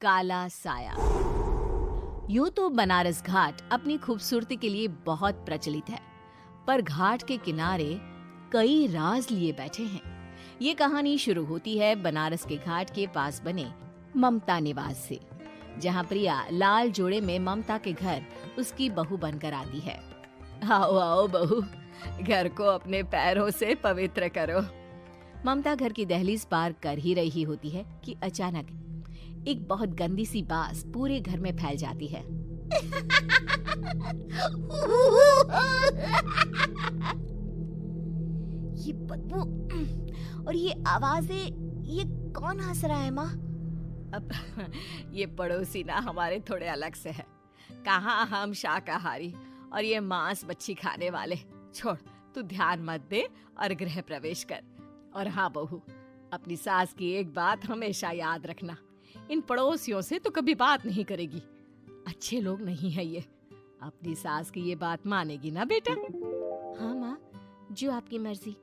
काला साया। यूं तो बनारस घाट अपनी खूबसूरती के लिए बहुत प्रचलित है, पर घाट के किनारे कई राज लिए बैठे हैं। ये कहानी शुरू होती है बनारस के घाट के पास बने ममता निवास से, जहां प्रिया लाल जोड़े में ममता के घर उसकी बहू बनकर आती है। आओ आओ बहू, घर को अपने पैरों से पवित्र करो। ममता घर की दहलीज पार कर ही रही होती है कि अचानक एक बहुत गंदी सी बास पूरे घर में फैल जाती है। ये बदबू और ये आवाजें, ये कौन हंस रहा है माँ? अब ये पड़ोसी ना हमारे थोड़े अलग से है। कहाँ हम शाकाहारी और ये मांस मच्छी खाने वाले। छोड़, तू ध्यान मत दे और गृह प्रवेश कर। और हाँ बहू, अपनी सास की एक बात हमेशा याद रखना, इन पड़ोसियों से तो कभी बात नहीं करेगी। अच्छे लोग नहीं है ये। अपनी सास की ये बात मानेगी ना बेटा? हाँ माँ, जो आपकी मर्जी,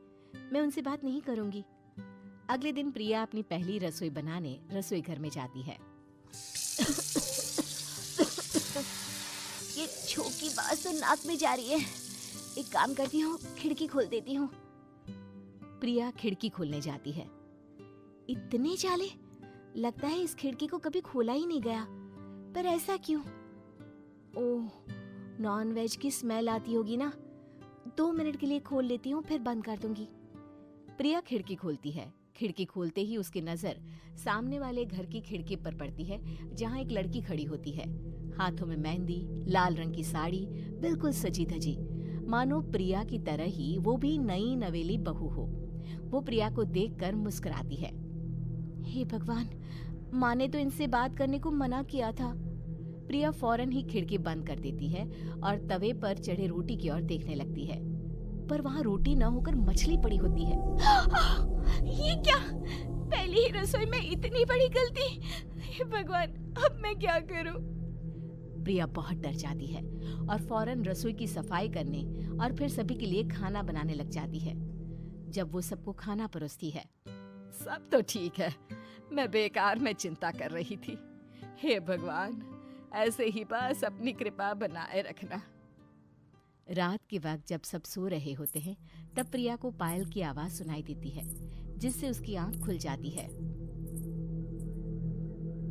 मैं उनसे बात नहीं करूंगी। अगले दिन प्रिया अपनी पहली रसोई बनाने रसोई घर में जाती है। ये छोकी बात तो नाक में जा रही है। एक काम करती हूँ, खिड़की खोल देती हूँ। प्रिया खिड़की खोलने जाती है। इतने जाले, लगता है इस खिड़की को कभी खोला ही नहीं गया। पर ऐसा क्यों? ओह, नॉन वेज की स्मेल आती होगी ना। 2 मिनट के लिए खोल लेती हूँ, फिर बंद कर दूंगी। प्रिया खिड़की खोलती है। खिड़की खोलते ही उसकी नजर सामने वाले घर की खिड़की पर पड़ती है, जहाँ एक लड़की खड़ी होती है। हाथों में मेहंदी, लाल रंग की साड़ी, बिल्कुल सजी धजी, मानो प्रिया की तरह ही वो भी नई नवेली बहू हो। वो प्रिया को देखकर मुस्कुराती है। हे भगवान, माँ ने तो इनसे बात करने को मना किया था। प्रिया फौरन ही खिड़की बंद कर देती है और तवे पर चढ़े रोटी की ओर देखने लगती है, पर वहाँ रोटी न होकर मछली पड़ी होती है। ये क्या? पहली ही रसोई में इतनी बड़ी गलती। हे भगवान, अब मैं क्या करूं? प्रिया बहुत डर जाती है और फौरन रसोई की सफाई करने और फिर सभी के लिए खाना बनाने लग जाती है। जब वो सबको खाना परोसती है, सब तो ठीक है, मैं बेकार में चिंता कर रही थी। हे भगवान, ऐसे ही बस अपनी कृपा बनाए रखना। रात के वक्त जब सब सो रहे होते हैं, तब प्रिया को पायल की आवाज सुनाई देती है, जिससे उसकी आंख खुल जाती है।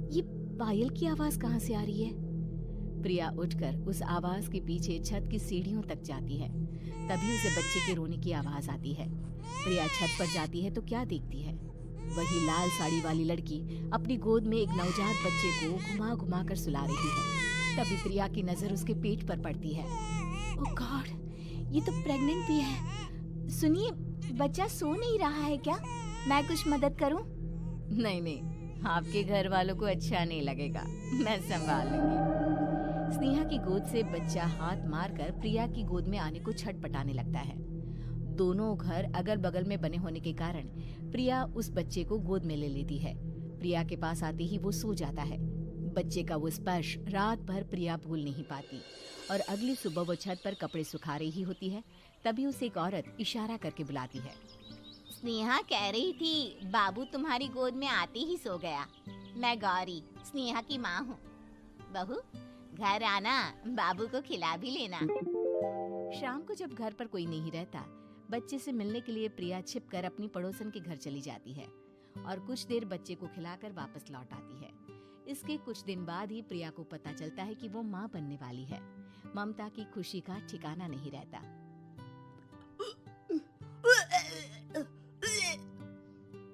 ये पायल की आवाज कहाँ से आ रही है? प्रिया उठकर उस आवाज के पीछे छत की सीढ़ियों तक जाती है। तभी उसे बच्चे के रोने की आवाज आती है। प्रिया छत पर जाती है तो क्या देखती है? वही लाल साड़ी वाली लड़की अपनी गोद में एक नवजात बच्चे को घुमा घुमा कर सुला रही है। तभी प्रिया की नजर उसके पेट पर पड़ती है। ओह गॉड, ये तो प्रेग्नेंट भी है। सुनिए, बच्चा सो नहीं रहा है क्या? मैं कुछ मदद करूं? नहीं नहीं, आपके घर वालों को अच्छा नहीं लगेगा, मैं संभाल लूंगी। स्नेहा की गोद से बच्चा हाथ मारकर प्रिया की गोद में आने को छटपटाने लगता है। दोनों घर अगल बगल में बने होने के कारण प्रिया उस बच्चे को गोद में ले लेती है। प्रिया के पास आते ही वो सो जाता है। बच्चे का वो स्पर्श रात भर प्रिया भूल नहीं पाती और अगली सुबह वो छत पर कपड़े सुखा रही होती है। तभी उसे एक औरत इशारा करके बुलाती है। स्नेहा कह रही थी बाबू तुम्हारी गोद में आते ही सो गया। मैं गौरी, स्नेहा की माँ हूँ। बहू, घर आना, बाबू को खिला भी लेना। शाम को जब घर पर कोई नहीं रहता, बच्चे से मिलने के लिए प्रिया छिपकर अपनी पड़ोसन के घर चली जाती है और कुछ देर बच्चे को खिलाकर वापस लौट आती है। इसके कुछ दिन बाद ही प्रिया को पता चलता है कि वो माँ बनने वाली है। ममता की खुशी का ठिकाना नहीं रहता।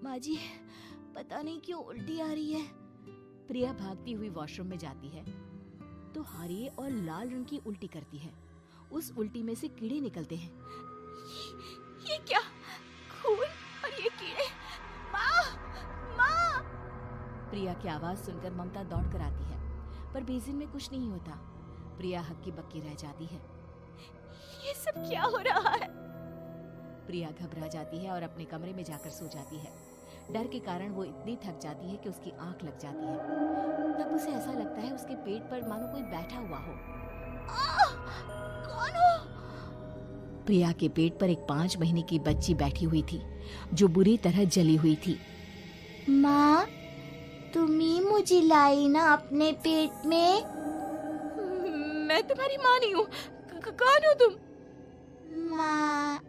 माँ जी, पता नहीं क्यों उल्टी आ रही है। प्रिया भागती हुई वॉशरूम में जाती है तो हरे और लाल रंग की उल्टी करती है। उस उल्टी में से कीड़े निकलते हैं। ये क्या? खून और ये कीड़े! माँ! माँ! प्रिया की आवाज सुनकर ममता दौड़ कर आती है, पर बेसिन में कुछ नहीं होता। प्रिया हक्की बक्की रह जाती है। ये सब क्या हो रहा है? प्रिया घबरा जाती है और अपने कमरे में जाकर सो जाती है। डर के कारण वो इतनी थक जाती है कि उसकी आंख लग जाती है। तब उसे ऐसा लगता है उसके पेट पर मानो कोई बैठा हुआ हो। कौन हो? प्रिया के पेट पर एक 5 महीने की बच्ची बैठी हुई थी, जो बुरी तरह जली हुई थी। माँ, तुम ही मुझे लाई ना अपने पेट में। मैं तुम्हारी माँ नहीं हूँ। कौन हो तुम? माँ,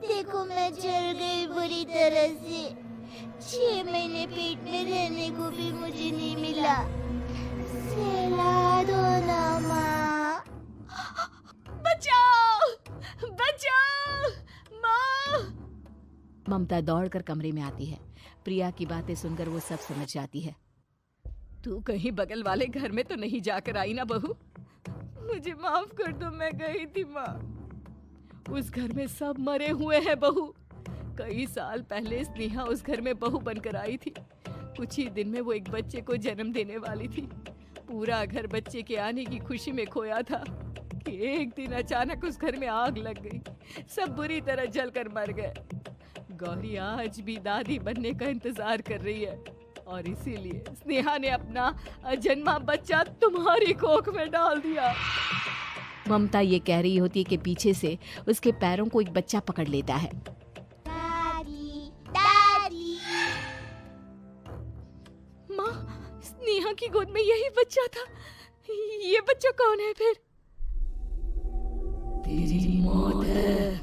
देखो मैं जल गई बुरी तरह से। 6 महीने पेट में रहने को भी मुझे नहीं मिला। सहला दो ना माँ। बचाओ! बचाओ! माँ! ममता दौड़कर कमरे में आती है। प्रिया की बातें सुनकर वो सब समझ जाती है। तू कहीं बगल वाले घर में तो नहीं जाकर आई ना बहू? मुझे माफ कर दो, मैं गई थी माँ। उस घर में सब मरे हुए हैं बहू। कई साल पहले स्नेहा उस घर में बहू बनकर आई थी। कुछ ही दिन में वो एक बच्चे को जन्म देने वाली थी। पूरा घर बच्चे के आने की खुशी में खोया था कि एक दिन अचानक उस घर में आग लग गई। सब बुरी तरह जलकर मर गए। गौरी आज भी दादी बनने का इंतजार कर रही है और इसीलिए स्नेहा ने अपना अजन्मा बच्चा तुम्हारी कोख में डाल दिया। ममता ये कह रही होती है कि पीछे से उसके पैरों को एक बच्चा पकड़ लेता है। दादी, दादी। माँ, स्नेहा की गोद में यही बच्चा था। ये बच्चा कौन है फिर? तेरी मौत है।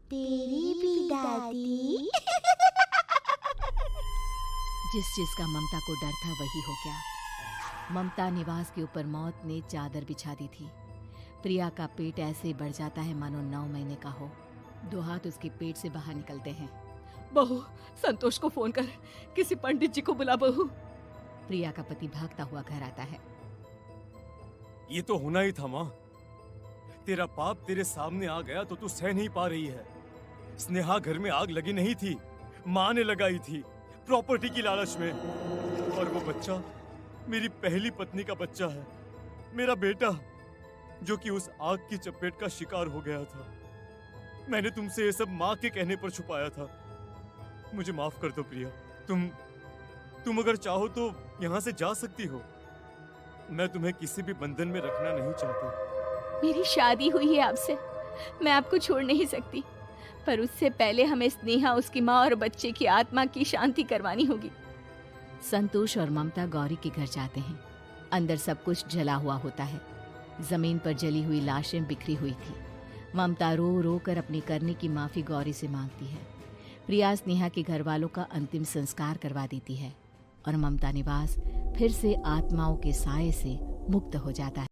तेरी भी दादी। जिस चीज का ममता को डर था वही हो गया। ममता निवास के ऊपर मौत ने चादर बिछा दी थी। प्रिया का पेट ऐसे बढ़ जाता है मानो 9 महीने का हो। 2 हाथ उसके पेट से बाहर निकलते हैं। बहू, संतोष को फोन कर, किसी पंडित जी को बुला बहू। प्रिया का पति भागता हुआ घर आता है। ये तो होना ही था माँ। तेरा पाप तेरे सामने आ गया तो तू सह नहीं पा रही है। स्नेहा घर में आग लगी नहीं थी, माँ ने लगाई थी, प्रॉपर्टी की लालच में। और वो बच्चा मेरी पहली पत्नी का बच्चा है, मेरा बेटा, जो कि उस आग की चपेट का शिकार हो गया था। मैंने तुमसे ये सब माँ के कहने पर छुपाया था। मुझे माफ कर दो प्रिया। तुम अगर चाहो तो यहाँ से जा सकती हो। मैं तुम्हें किसी भी बंधन में रखना नहीं चाहता। मेरी शादी हुई है आपसे, मैं आपको छोड़ नहीं सकती, पर उससे पहले हमें स्नेहा, उसकी माँ और बच्चे की आत्मा की शांति करवानी होगी। संतोष और ममता गौरी के घर जाते हैं। अंदर सब कुछ जला हुआ होता है। जमीन पर जली हुई लाशें बिखरी हुई थी। ममता रो रो कर अपनी करने की माफी गौरी से मांगती है। प्रिया स्नेहा के घर वालों का अंतिम संस्कार करवा देती है और ममता निवास फिर से आत्माओं के साए से मुक्त हो जाता है।